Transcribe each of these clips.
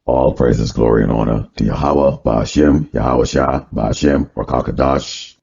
All praises, glory, and honor to Yahweh, Ba'ashem, Yahawashi, Ba'ashem, Rakakadash.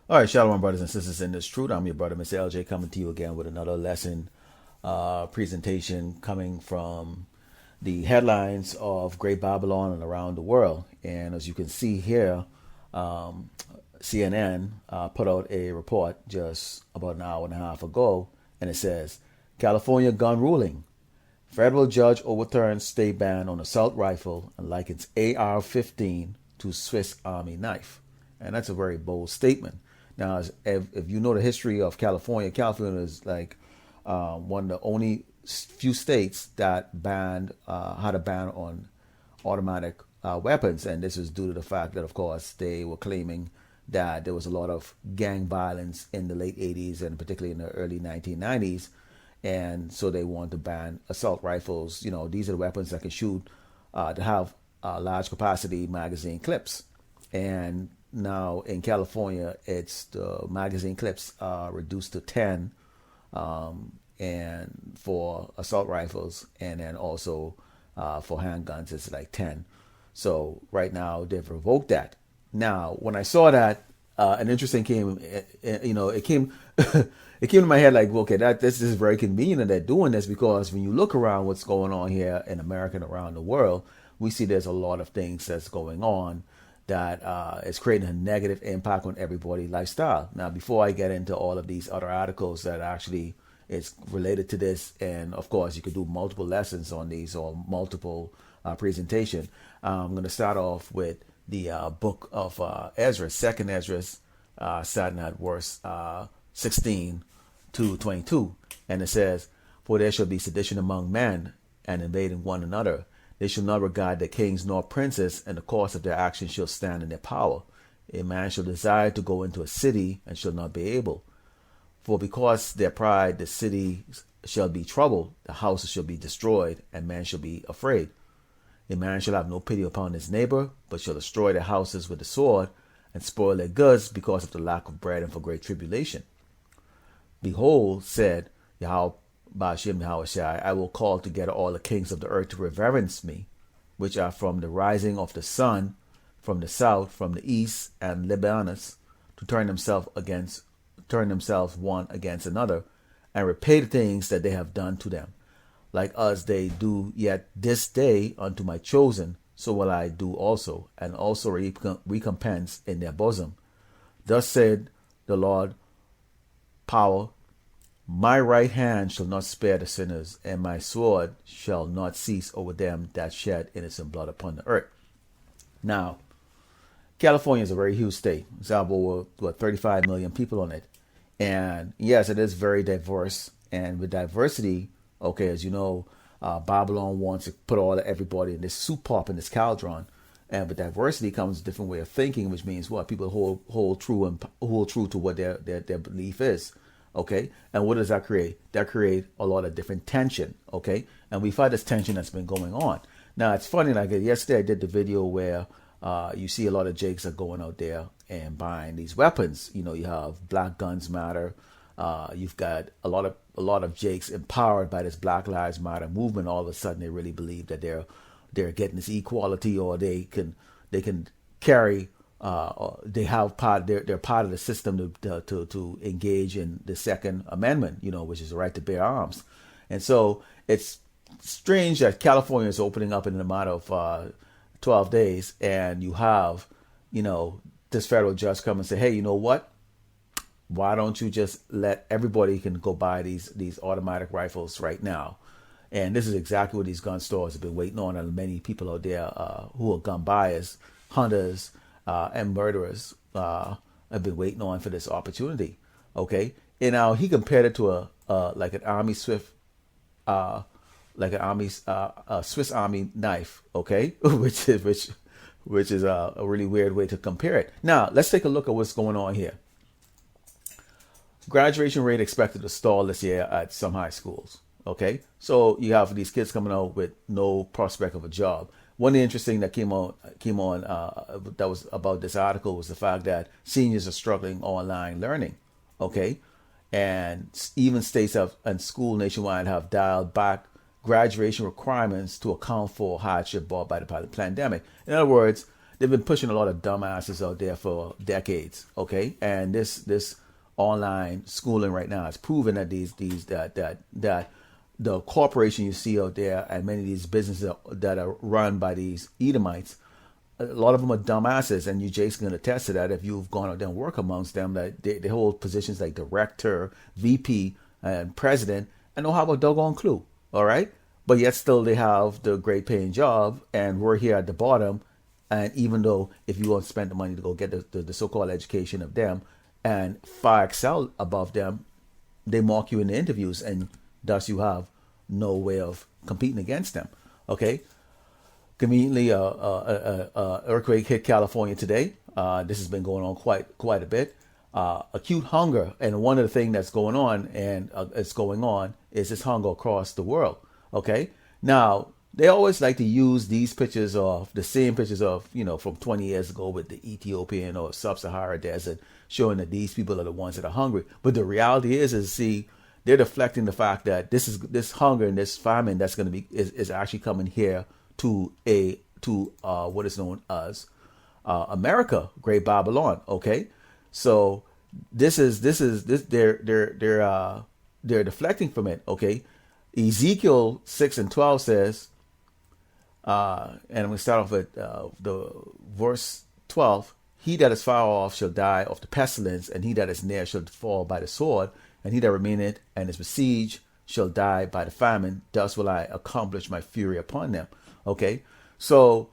All right, shalom, brothers and sisters in this truth. I'm your brother, Mr. LJ, coming to you again with another lesson presentation coming from the headlines of Great Babylon and around the world. And as you can see here, CNN put out a report just about an hour and a half ago, and it says, California gun ruling. Federal judge overturns state ban on assault rifle and likens AR-15 to Swiss Army knife. And that's a very bold statement. Now, if you know the history of California, California is like one of the only few states that had a ban on automatic weapons. And this is due to the fact that, of course, they were claiming that there was a lot of gang violence in the late 80s and particularly in the early 1990s. And so they want to ban assault rifles. You know, these are the weapons that can shoot, to have large capacity magazine clips. And now in California, it's the magazine clips are reduced to 10, and for assault rifles, and then also for handguns, it's like 10. So right now they've revoked that. Now, when I saw that, an interesting came, it came, it came to my head like, okay, this is very convenient that they're doing this, because when you look around what's going on here in America and around the world, we see there's a lot of things that's going on that is creating a negative impact on everybody's lifestyle. Now, before I get into all of these other articles that actually is related to this, and of course you could do multiple lessons on these or multiple presentation, I'm going to start off with the book of Esdras, second Esdras, starting at verse 16 to 22. And it says, for there shall be sedition among men, and invading one another. They shall not regard their kings nor princes, and the course of their actions shall stand in their power. A man shall desire to go into a city, and shall not be able. For because their pride the city shall be troubled, the houses shall be destroyed, and man shall be afraid. A man shall have no pity upon his neighbor, but shall destroy their houses with the sword, and spoil their goods because of the lack of bread and for great tribulation. Behold, said Yahawashi, I will call together all the kings of the earth to reverence me, which are from the rising of the sun, from the south, from the east, and Lebanus, to turn themselves one against another, and repay the things that they have done to them. Like us they do yet this day unto my chosen, so will I do also, and also recompense in their bosom. Thus said the Lord power, my right hand shall not spare the sinners, and my sword shall not cease over them that shed innocent blood upon the earth. Now, California is a very huge state. It's got over 35 million people on it. And yes, it is very diverse. And with diversity, okay, as you know, Babylon wants to put everybody in this soup pot, in this cauldron. And with diversity comes a different way of thinking, which means what people hold true to what their belief is. Okay, and what does that create? That create a lot of different tension. Okay, and we've had this tension that's been going on. Now it's funny. Like yesterday, I did the video where you see a lot of jakes are going out there and buying these weapons. You know, you have Black Guns Matter. You've got a lot of jakes empowered by this Black Lives Matter movement. All of a sudden, they really believe that they're getting this equality, or they can carry. They have they're part of the system to engage in the Second Amendment, which is the right to bear arms. And so it's strange that California is opening up in a matter of 12 days, and you have, this federal judge come and say, hey, you know what? Why don't you just let everybody can go buy these automatic rifles right now? And this is exactly what these gun stores have been waiting on, and many people out there who are gun buyers, hunters, and murderers have been waiting on for this opportunity. Okay, and now he compared it to like an army Swiss Army knife. Okay, which is a really weird way to compare it. Now let's take a look at what's going on here. Graduation rate expected to stall this year at some high schools. Okay, so you have these kids coming out with no prospect of a job. One of the interesting that came on that was about this article was the fact that seniors are struggling online learning. Okay, and even states and school nationwide have dialed back graduation requirements to account for hardship brought by the pandemic. In other words, they've been pushing a lot of dumbasses out there for decades. Okay, and this online schooling right now is proving that that the corporation you see out there and many of these businesses that are run by these Edomites, a lot of them are dumbasses, and you Jason can attest to that if you've gone out there and work amongst them, that they hold positions like director, VP, and president, and don't have a doggone clue. All right, but yet still they have the great paying job, and we're here at the bottom. And even though if you want to spend the money to go get the so-called education of them and far excel above them, they mock you in the interviews, and thus you have no way of competing against them. Okay. Conveniently, earthquake hit California today. This has been going on quite a bit. Acute hunger, and one of the things that's going on, and it's going on, is this hunger across the world. Okay. Now, they always like to use these pictures of the same pictures of, from 20 years ago with the Ethiopian or sub-Sahara desert, showing that these people are the ones that are hungry. But the reality is see, they're deflecting the fact that this hunger and this famine that's going to be is actually coming here to what is known as America, Great Babylon. Okay, so they're deflecting from it. Okay, Ezekiel 6:12 says, and I'm going to start off with the verse 12. He that is far off shall die of the pestilence, and he that is near shall fall by the sword, and he that remaineth and is besieged shall die by the famine. Thus will I accomplish my fury upon them. Okay, so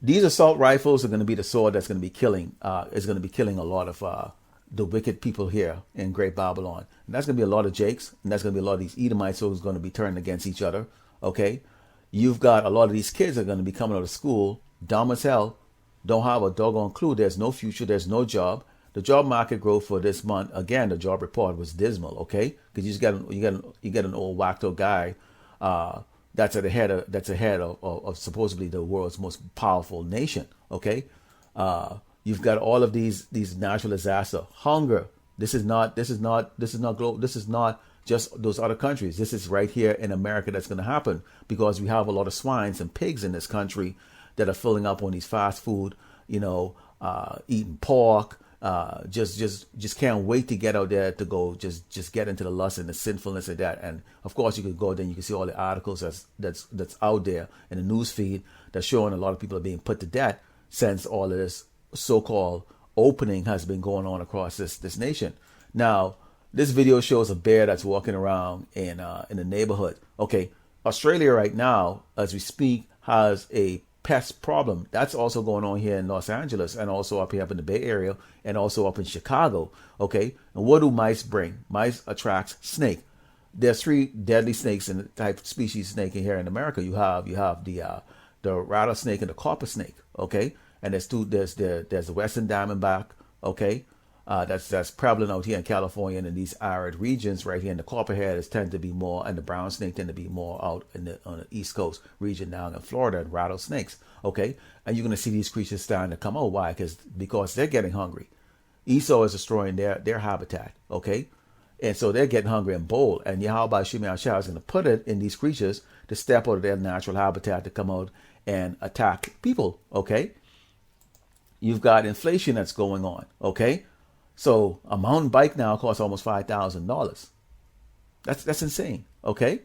these assault rifles are going to be the sword that's going to be killing. Is going to be killing a lot of the wicked people here in Great Babylon, and that's going to be a lot of Jakes, and that's going to be a lot of these Edomites who's going to be turning against each other. Okay, you've got a lot of these kids that are going to be coming out of school, dumb as hell, don't have a doggone clue. There's no future. There's no job. The job market growth for this month, again, the job report was dismal. Okay, because you get an old whacked out guy that's ahead of supposedly the world's most powerful nation. Okay, you've got all of these natural disasters, hunger. This is not global. This is not just those other countries. This is right here in America that's going to happen because we have a lot of swines and pigs in this country that are filling up on these fast food, eating pork. Just can't wait to get out there to go just get into the lust and the sinfulness of that. And of course you can go there and you can see all the articles that's out there in the news feed that's showing a lot of people are being put to death since all of this so-called opening has been going on across this nation. Now, this video shows a bear that's walking around in the neighborhood. Okay, Australia right now, as we speak, has a pest problem. That's also going on here in Los Angeles and also up here up in the Bay Area and also up in Chicago. Okay, and what do mice bring? Mice attracts snake. There's 3 deadly snakes in the type of species snake in here in America. You have the rattlesnake and the copper snake. Okay, and there's the Western diamondback. Okay, that's prevalent out here in California and in these arid regions right here. And the copperhead tend to be more, and the brown snake tend to be more out on the East Coast region down in Florida, and rattlesnakes. Okay, and you're going to see these creatures starting to come out. Why? Because they're getting hungry. Esau is destroying their habitat. Okay, and so they're getting hungry and bold. And Yahawashi is going to put it in these creatures to step out of their natural habitat to come out and attack people. Okay, you've got inflation that's going on. Okay. So a mountain bike now costs almost $5,000. That's insane. Okay,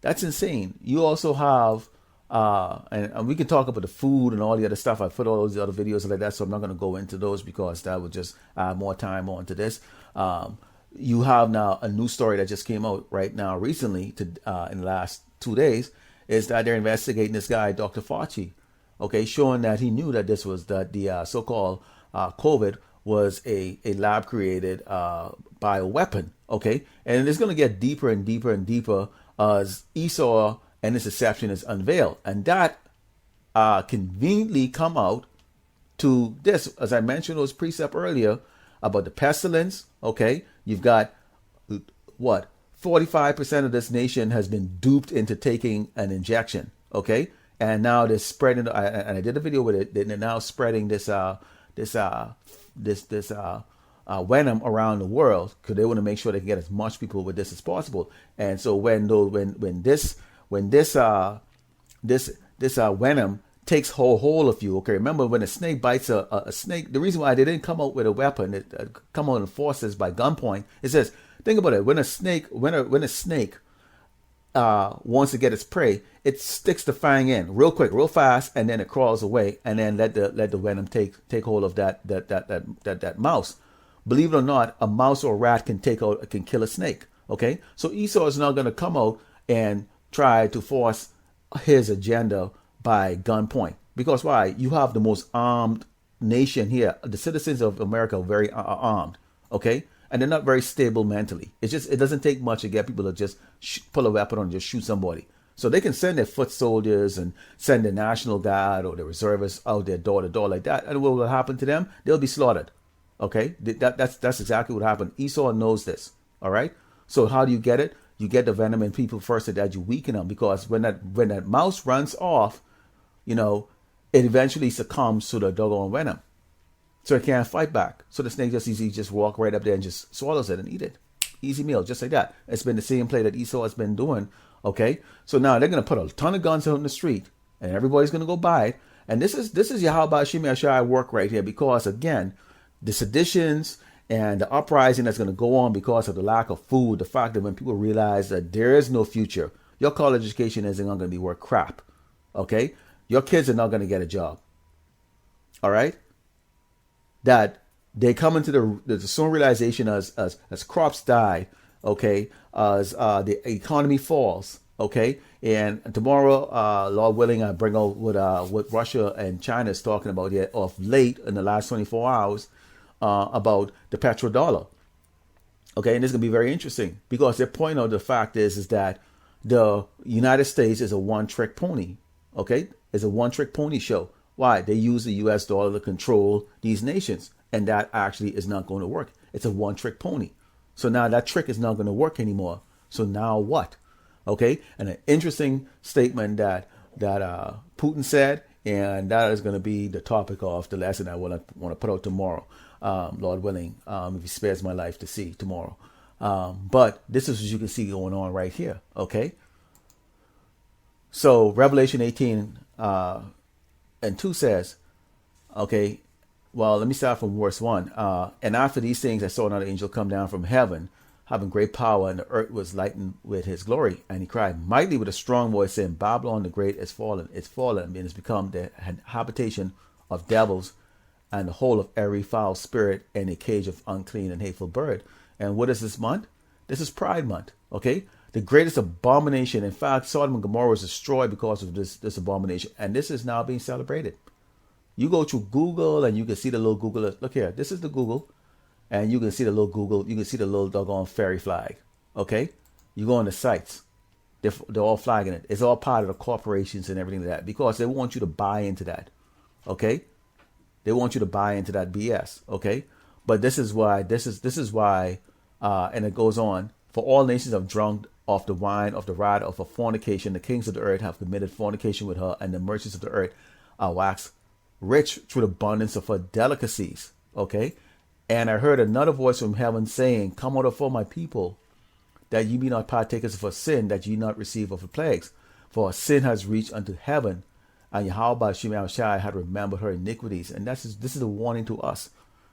that's insane. You also have, and we can talk about the food and all the other stuff. I put all those other videos like that, so I'm not going to go into those because that would just add more time onto this. You have now a new story that just came out right now recently in the last 2 days is that they're investigating this guy, Dr. Fauci. Okay, showing that he knew that this was the so-called COVID was a lab created bioweapon. Okay, and it's going to get deeper and deeper and deeper as Esau and his deception is unveiled, and that conveniently come out to this, as I mentioned those precept earlier about the pestilence. Okay, you've got what 45% of this nation has been duped into taking an injection. Okay, and now they're spreading. And I did a video with it. They're now spreading this venom around the world because they want to make sure they can get as much people with this as possible. And so when this venom takes hold of you, okay, remember when a snake bites a snake, the reason why they didn't come out with a weapon, come out and force this by gunpoint, it says, think about it, when a snake wants to get its prey, it sticks the fang in real quick, real fast, and then it crawls away, and then let the venom take hold of that mouse. Believe it or not, a mouse or a rat can kill a snake. Okay, so Esau is not going to come out and try to force his agenda by gunpoint, because why? You have the most armed nation here. The citizens of America are very armed. Okay, and they're not very stable mentally. It doesn't take much to get people to just pull a weapon on and just shoot somebody. So they can send their foot soldiers and send the National Guard or the reservists out there door to door like that. And what will happen to them? They'll be slaughtered. Okay, that's exactly what happened. Esau knows this. All right. So how do you get it? You get the venom in people first, so that you weaken them. Because when that mouse runs off, it eventually succumbs to the doggone venom. So it can't fight back. So the snake just walk right up there and just swallows it and eat it. Easy meal, just like that. It's been the same play that Esau has been doing. Okay, so now they're gonna put a ton of guns out in the street, and everybody's gonna go buy it. And this is Yahawashi work right here, because again, the seditions and the uprising that's gonna go on because of the lack of food, the fact that when people realize that there is no future, your college education isn't gonna be worth crap. Okay, your kids are not gonna get a job. All right. That they come into the soon realization as crops die, okay, as the economy falls, okay, and tomorrow, Lord willing, I bring out what Russia and China is talking about here of late in the last 24 hours about the petrodollar, okay, and this is gonna be very interesting because they're pointing out the fact is that the United States is a one-trick pony, okay, it's a one-trick pony show. Why? They use the U.S. dollar to control these nations, and that actually is not going to work. It's a one-trick pony. So now that trick is not going to work anymore. So now what? Okay, and an interesting statement that Putin said, and that is going to be the topic of the lesson I want to put out tomorrow, Lord willing, if He spares my life to see tomorrow. But this is what you can see going on right here. Okay, so Revelation 18. And 2 says, okay, well, let me start from verse 1. And after these things, I saw another angel come down from heaven, having great power, and the earth was lightened with his glory. And he cried mightily with a strong voice, saying, Babylon the great is fallen, and it's become the habitation of devils, and the whole of every foul spirit, and a cage of unclean and hateful bird. And what is this month? This is Pride Month, okay? The greatest abomination. In fact, Sodom and Gomorrah was destroyed because of this abomination. And this is now being celebrated. You go to Google and you can see the little Google. Look here. This is the Google. And you can see the little Google. You can see the little doggone fairy flag. Okay? You go on the sites. They're all flagging it. It's all part of the corporations and everything like that. Because they want you to buy into that. Okay? They want you to buy into that BS. Okay? But this is why, and it goes on. For all nations have drunk of the wine of the wrath of her fornication. The kings of the earth have committed fornication with her, and the merchants of the earth are waxed rich through the abundance of her delicacies. Okay? And I heard another voice from heaven saying, Come out of my people, that ye be not partakers of her sin, that ye not receive of her plagues. For her sin has reached unto heaven, and Yahawashi had remembered her iniquities. And this is a warning to us.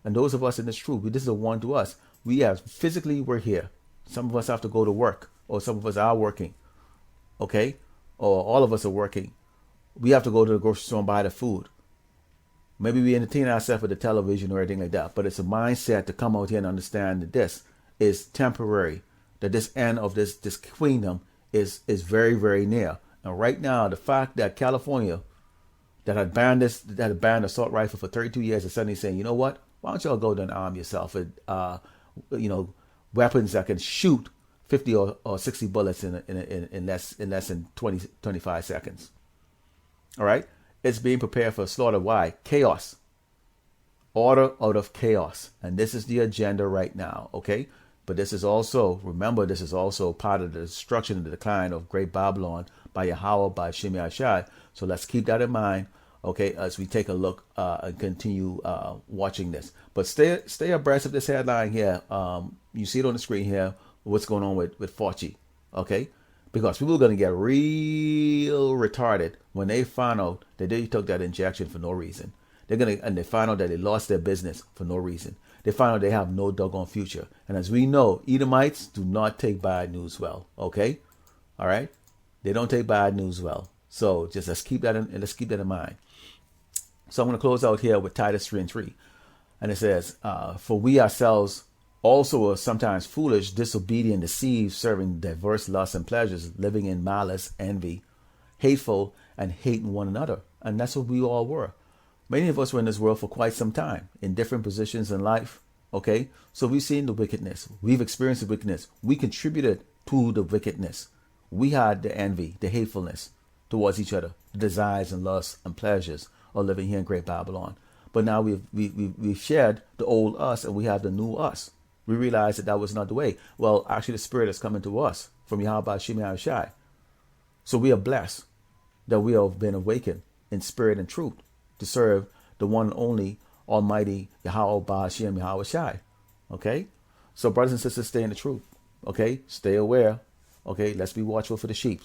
And those of us in this truth, this is a warning to us. We're here. Some of us have to go to work, or some of us are working, okay? Or all of us are working. We have to go to the grocery store and buy the food. Maybe we entertain ourselves with the television or anything like that, but it's a mindset to come out here and understand that this is temporary, that this end of this kingdom is very, very near. And right now, the fact that California, that had banned assault rifle for 32 years, is suddenly saying, you know what? Why don't y'all go down and arm yourself with, weapons that can shoot 50 or 60 bullets in less than 25 seconds. All right? It's being prepared for slaughter. Why? Chaos. Order out of chaos. And this is the agenda right now. Okay? But this is also part of the destruction and the decline of Great Babylon by Yahweh, by Shemi Ashai. So let's keep that in mind. okay, as we take a look and continue watching this. But stay abreast of this headline here. You see it on the screen here, what's going on with Fauci, okay? Because people are going to get real retarded when they find out that they took that injection for no reason. They find out that they lost their business for no reason. They find out they have no doggone future. And as we know, Edomites do not take bad news well, okay? All right? They don't take bad news well. So just let's keep that in mind. So I'm going to close out here with Titus 3:3. And it says, for we ourselves also are sometimes foolish, disobedient, deceived, serving diverse lusts and pleasures, living in malice, envy, hateful, and hating one another. And that's what we all were. Many of us were in this world for quite some time, in different positions in life, okay? So we've seen the wickedness. We've experienced the wickedness. We contributed to the wickedness. We had the envy, the hatefulness towards each other, the desires and lusts and pleasures of living here in Great Babylon. But now we've shared the old us and we have the new us. We realize that was not the way. Well, actually, the Spirit is coming to us from Yahawashi, Yahawashi. So we are blessed that we have been awakened in spirit and truth to serve the one and only Almighty Yahawashi, Yahawashi. Okay? So brothers and sisters, stay in the truth. Okay? Stay aware. Okay? Let's be watchful for the sheep.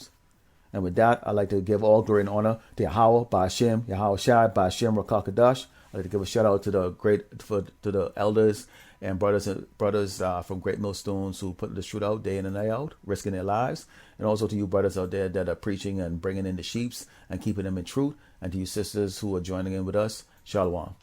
And with that, I'd like to give all glory and honor to Yahweh, Ba'ashem, Yahawashi, Ba'ashem, Rakakadosh. I'd like to give a shout out to the elders and brothers from Great Millstones who put this truth out day in and day out, risking their lives. And also to you brothers out there that are preaching and bringing in the sheep and keeping them in truth. And to you sisters who are joining in with us, Shalom.